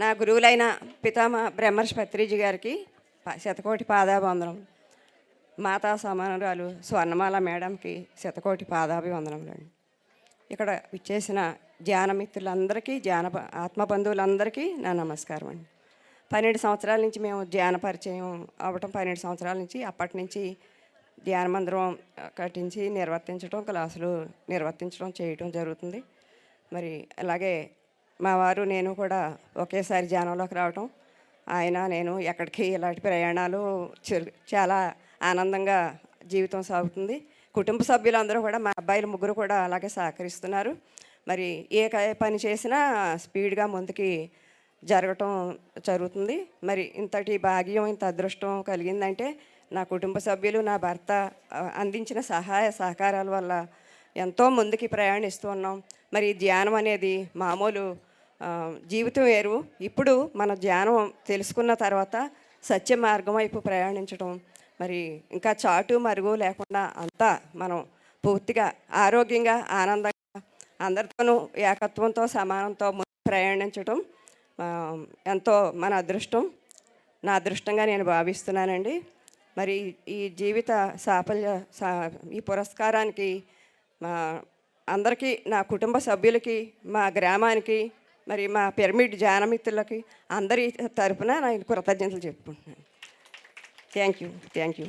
నా గురువులైన పితామహ బ్రహ్మర్షి పత్రిజీ గారికి శతకోటి పాదాభివందనం. మాతా సమానురాలు స్వర్ణమాల మేడంకి శతకోటి పాదాభివందనములు. ఇక్కడ విచ్చేసిన ధ్యాన మిత్రులందరికీ, ఆత్మబంధువులందరికీ నా నమస్కారం అండి. 12 సంవత్సరాల నుంచి మేము ధ్యాన పరిచయం అవ్వటం, 12 సంవత్సరాల నుంచి అప్పటి నుంచి ధ్యాన మందిరం కట్టించి నిర్వర్తించడం, క్లాసులు నిర్వర్తించడం చేయటం జరుగుతుంది. మరి అలాగే మా వారు నేను కూడా ఒకేసారి ధ్యానంలోకి రావటం, ఆయన నేను ఎక్కడికి ఇలాంటి ప్రయాణాలు చాలా ఆనందంగా జీవితం సాగుతుంది. కుటుంబ సభ్యులందరూ కూడా, మా అబ్బాయిలు ముగ్గురు కూడా అలాగే సహకరిస్తున్నారు. మరి ఏ పని చేసినా స్పీడ్గా ముందుకి జరగటం జరుగుతుంది. మరి ఇంతటి భాగ్యం, ఇంత అదృష్టం కలిగిందంటే నా కుటుంబ సభ్యులు, నా భర్త అందించిన సహాయ సహకారాల వల్ల ఎంతో ముందుకి ప్రయాణిస్తూ ఉన్నాం. మరి ధ్యానం అనేది మామూలు జీవితం వేరు. ఇప్పుడు మన ధ్యానం తెలుసుకున్న తర్వాత సత్య మార్గం వైపు ప్రయాణించడం, మరి ఇంకా చాటు మరుగు లేకుండా అంతా మనం పూర్తిగా ఆరోగ్యంగా, ఆనందంగా, అందరితోనూ ఏకత్వంతో, సమానంతో ప్రయాణించడం ఎంతో మన అదృష్టం, నా అదృష్టంగా నేను భావిస్తున్నానండి. మరి ఈ జీవిత సాఫల్య ఈ పురస్కారానికి అందరికీ, నా కుటుంబ సభ్యులకి, మా గ్రామానికి, మరి మా పిరమిడ్ ధ్యానమిత్రులకి అందరి తరఫున నేను కృతజ్ఞతలు చెప్పుకుంటున్నాను. Thank you.